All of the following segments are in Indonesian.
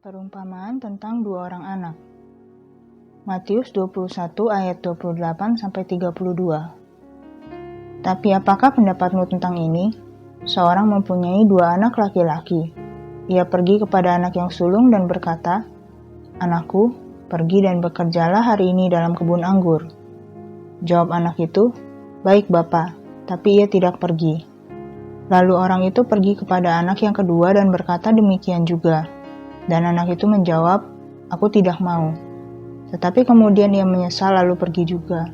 Perumpamaan tentang dua orang anak. Matius 21 ayat 28-32. Tapi apakah pendapatmu tentang ini? Seorang mempunyai dua anak laki-laki. Ia pergi kepada anak yang sulung dan berkata, "Anakku, pergi dan bekerjalah hari ini dalam kebun anggur." Jawab anak itu, "Baik, Bapa," tapi ia tidak pergi. Lalu orang itu pergi kepada anak yang kedua dan berkata demikian juga. Dan anak itu menjawab, "Aku tidak mau." Tetapi kemudian ia menyesal lalu pergi juga.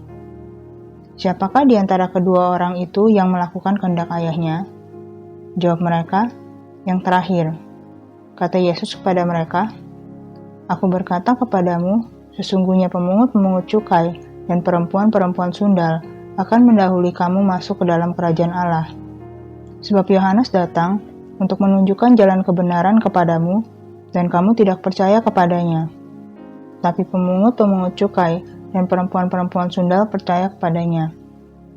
Siapakah di antara kedua orang itu yang melakukan kehendak ayahnya? Jawab mereka, "Yang terakhir." Kata Yesus kepada mereka, "Aku berkata kepadamu, sesungguhnya pemungut-pemungut cukai dan perempuan-perempuan sundal akan mendahului kamu masuk ke dalam kerajaan Allah. Sebab Yohanes datang untuk menunjukkan jalan kebenaran kepadamu, dan kamu tidak percaya kepadanya. Tapi pemungut-pemungut cukai dan perempuan-perempuan sundal percaya kepadanya.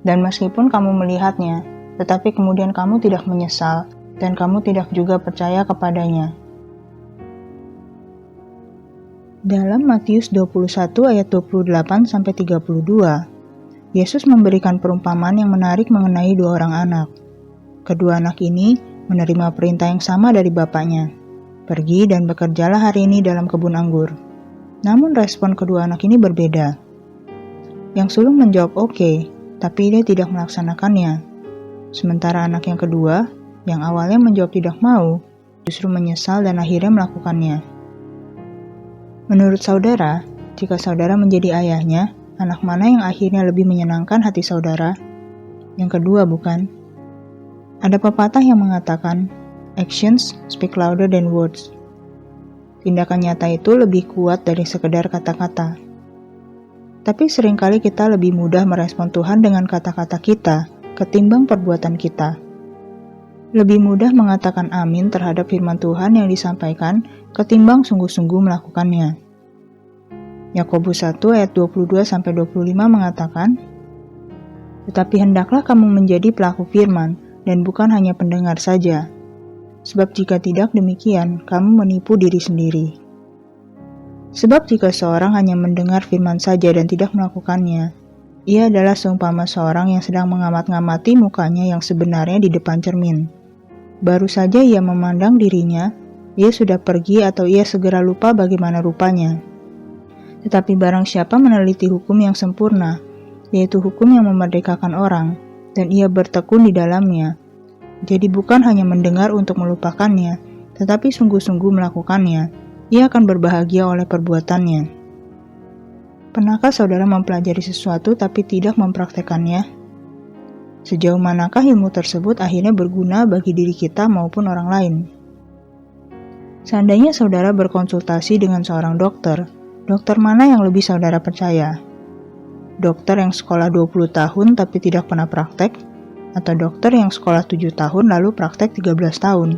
Dan meskipun kamu melihatnya, tetapi kemudian kamu tidak menyesal, dan kamu tidak juga percaya kepadanya." Dalam Matius 21 ayat 28-32, Yesus memberikan perumpamaan yang menarik mengenai dua orang anak. Kedua anak ini menerima perintah yang sama dari bapaknya. Pergi dan bekerjalah hari ini dalam kebun anggur. Namun respon kedua anak ini berbeda. Yang sulung menjawab oke, tapi dia tidak melaksanakannya. Sementara anak yang kedua, yang awalnya menjawab tidak mau, justru menyesal dan akhirnya melakukannya. Menurut saudara, jika saudara menjadi ayahnya, anak mana yang akhirnya lebih menyenangkan hati saudara? Yang kedua, bukan? Ada pepatah yang mengatakan, "Actions speak louder than words." Tindakan nyata itu lebih kuat dari sekedar kata-kata. Tapi seringkali kita lebih mudah merespon Tuhan dengan kata-kata kita ketimbang perbuatan kita. Lebih mudah mengatakan amin terhadap firman Tuhan yang disampaikan ketimbang sungguh-sungguh melakukannya. Yakobus 1 ayat 22-25 mengatakan, "Tetapi hendaklah kamu menjadi pelaku firman, dan bukan hanya pendengar saja. Sebab jika tidak demikian, kamu menipu diri sendiri." Sebab jika seorang hanya mendengar firman saja dan tidak melakukannya, ia adalah seumpama seorang yang sedang mengamat-ngamati mukanya yang sebenarnya di depan cermin. Baru saja ia memandang dirinya, ia sudah pergi atau ia segera lupa bagaimana rupanya. Tetapi barang siapa meneliti hukum yang sempurna, yaitu hukum yang memerdekakan orang, dan ia bertekun di dalamnya. Jadi bukan hanya mendengar untuk melupakannya, tetapi sungguh-sungguh melakukannya. Ia akan berbahagia oleh perbuatannya. Pernahkah saudara mempelajari sesuatu tapi tidak mempraktekannya? Sejauh manakah ilmu tersebut akhirnya berguna bagi diri kita maupun orang lain? Seandainya saudara berkonsultasi dengan seorang dokter mana yang lebih saudara percaya? Dokter yang sekolah 20 tahun tapi tidak pernah praktek, atau dokter yang sekolah 7 tahun lalu praktek 13 tahun.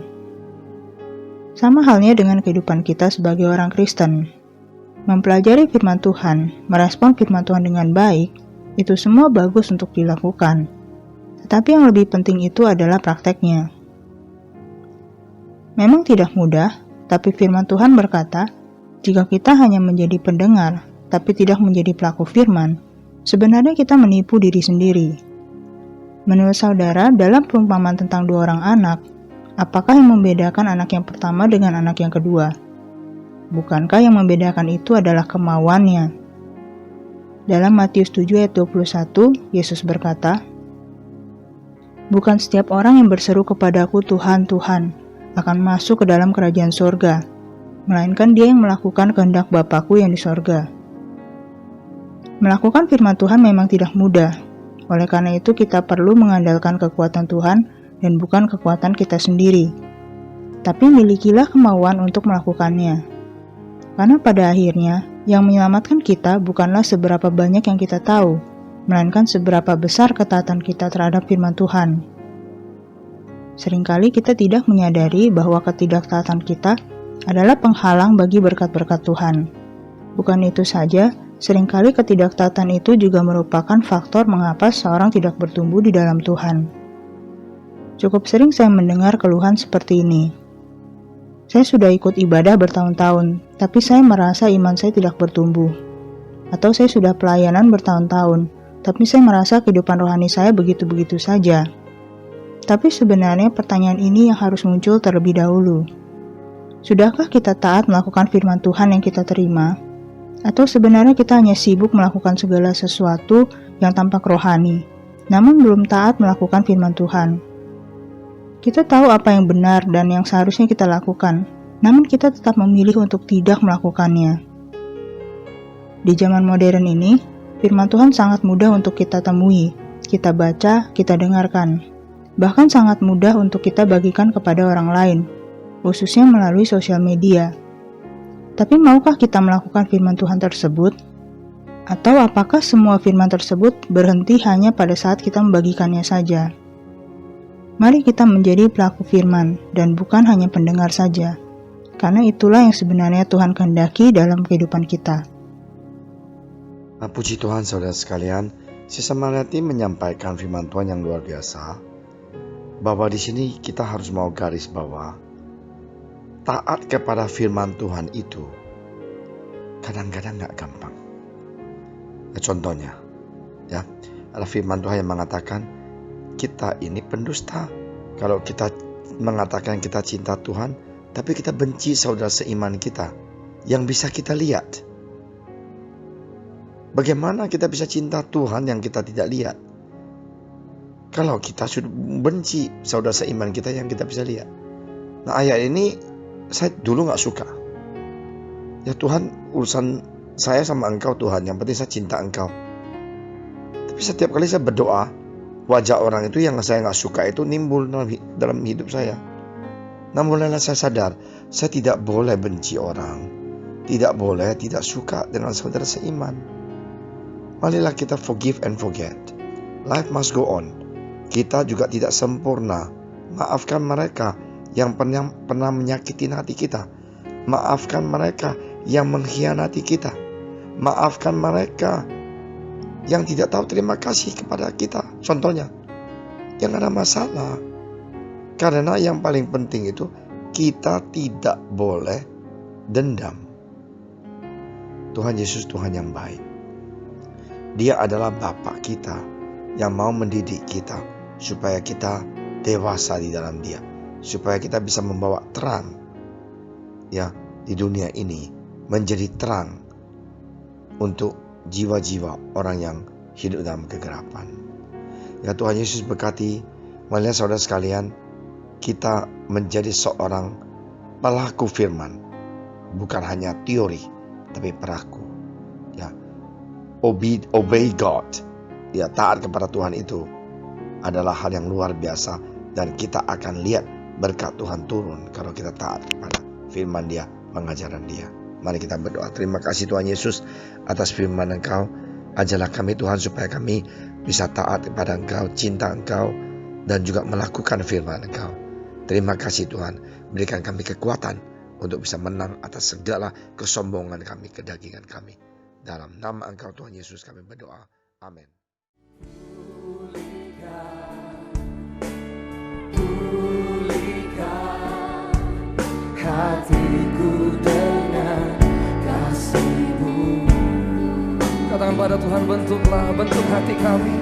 Sama halnya dengan kehidupan kita sebagai orang Kristen. Mempelajari firman Tuhan, merespon firman Tuhan dengan baik, itu semua bagus untuk dilakukan. Tetapi yang lebih penting itu adalah prakteknya. Memang tidak mudah, tapi firman Tuhan berkata, jika kita hanya menjadi pendengar, tapi tidak menjadi pelaku firman, sebenarnya kita menipu diri sendiri. Menurut saudara, dalam perumpamaan tentang dua orang anak, apakah yang membedakan anak yang pertama dengan anak yang kedua? Bukankah yang membedakan itu adalah kemauannya? Dalam Matius 7 ayat 21, Yesus berkata, "Bukan setiap orang yang berseru kepadaku Tuhan, Tuhan, akan masuk ke dalam kerajaan sorga, melainkan dia yang melakukan kehendak Bapa-Ku yang di sorga." Melakukan firman Tuhan memang tidak mudah. Oleh karena itu kita perlu mengandalkan kekuatan Tuhan dan bukan kekuatan kita sendiri. Tapi milikilah kemauan untuk melakukannya. Karena pada akhirnya, yang menyelamatkan kita bukanlah seberapa banyak yang kita tahu, melainkan seberapa besar ketaatan kita terhadap firman Tuhan. Seringkali kita tidak menyadari bahwa ketidaktaatan kita adalah penghalang bagi berkat-berkat Tuhan. Bukan itu saja, seringkali ketidaktaatan itu juga merupakan faktor mengapa seorang tidak bertumbuh di dalam Tuhan. Cukup sering saya mendengar keluhan seperti ini. Saya sudah ikut ibadah bertahun-tahun, tapi saya merasa iman saya tidak bertumbuh. Atau saya sudah pelayanan bertahun-tahun, tapi saya merasa kehidupan rohani saya begitu-begitu saja. Tapi sebenarnya pertanyaan ini yang harus muncul terlebih dahulu. Sudahkah kita taat melakukan firman Tuhan yang kita terima? Atau sebenarnya kita hanya sibuk melakukan segala sesuatu yang tampak rohani, namun belum taat melakukan firman Tuhan? Kita tahu apa yang benar dan yang seharusnya kita lakukan, namun kita tetap memilih untuk tidak melakukannya. Di zaman modern ini, firman Tuhan sangat mudah untuk kita temui, kita baca, kita dengarkan. Bahkan sangat mudah untuk kita bagikan kepada orang lain, khususnya melalui sosial media. Tapi maukah kita melakukan firman Tuhan tersebut? Atau apakah semua firman tersebut berhenti hanya pada saat kita membagikannya saja? Mari kita menjadi pelaku firman dan bukan hanya pendengar saja, karena itulah yang sebenarnya Tuhan kehendaki dalam kehidupan kita. Puji Tuhan saudara sekalian, si Samarati menyampaikan firman Tuhan yang luar biasa, bahwa di sini kita harus mau garis bawah, taat kepada firman Tuhan itu kadang-kadang gak gampang. Contohnya, ya, ada firman Tuhan yang mengatakan, kita ini pendusta. Kalau kita mengatakan kita cinta Tuhan, tapi kita benci saudara seiman kita yang bisa kita lihat. Bagaimana kita bisa cinta Tuhan yang kita tidak lihat? Kalau kita sudah benci saudara seiman kita yang kita bisa lihat. Nah, ayat ini saya dulu gak suka. Ya Tuhan, urusan saya sama engkau Tuhan, yang penting saya cinta engkau. Tapi setiap kali saya berdoa, wajah orang itu yang saya gak suka itu nimbul dalam hidup saya. Nah, mulailah saya sadar, saya tidak boleh benci orang, tidak boleh tidak suka dengan saudara seiman. Marilah kita forgive and forget. Life must go on. Kita juga tidak sempurna. Maafkan mereka yang pernah menyakitin hati kita. Maafkan mereka yang mengkhianati kita. Maafkan mereka yang tidak tahu terima kasih kepada kita. Contohnya, jangan ada masalah. Karena yang paling penting itu, kita tidak boleh dendam. Tuhan Yesus Tuhan yang baik. Dia adalah Bapa kita yang mau mendidik kita supaya kita dewasa di dalam Dia, supaya kita bisa membawa terang ya di dunia ini, menjadi terang untuk jiwa-jiwa orang yang hidup dalam kegelapan. Ya Tuhan Yesus berkati, melihat saudara sekalian, kita menjadi seorang pelaku firman, bukan hanya teori tapi pelaku. Ya, obey God, ya taat kepada Tuhan itu adalah hal yang luar biasa, dan kita akan lihat berkat Tuhan turun kalau kita taat kepada firman Dia, pengajaran Dia. Mari kita berdoa. Terima kasih Tuhan Yesus atas firman Engkau. Ajarlah kami Tuhan supaya kami bisa taat kepada Engkau, cinta Engkau, dan juga melakukan firman Engkau. Terima kasih Tuhan, berikan kami kekuatan untuk bisa menang atas segala kesombongan kami, kedagingan kami. Dalam nama Engkau Tuhan Yesus kami berdoa. Amin. Pulihkan hatiku dengan kasih-Mu. Katakan pada Tuhan, bentuk hati kami.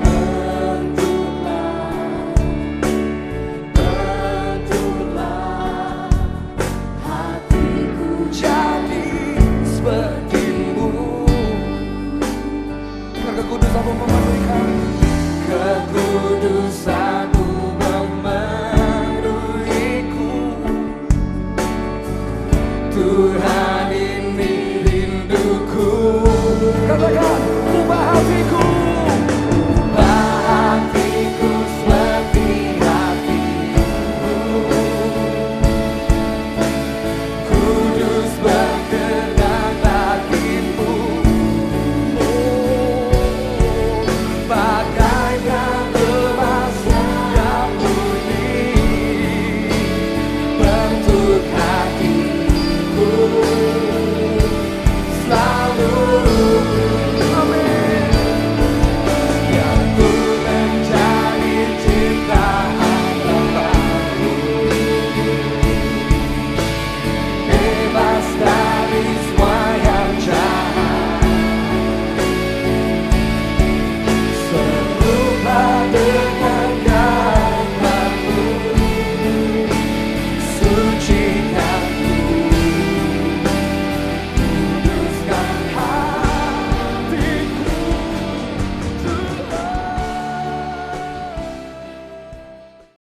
Bentuklah hatiku jadi seperti-Mu. Kekudusan-Mu memenuhi kami. Kekudusan-Mu memenuhiku, Tuhan.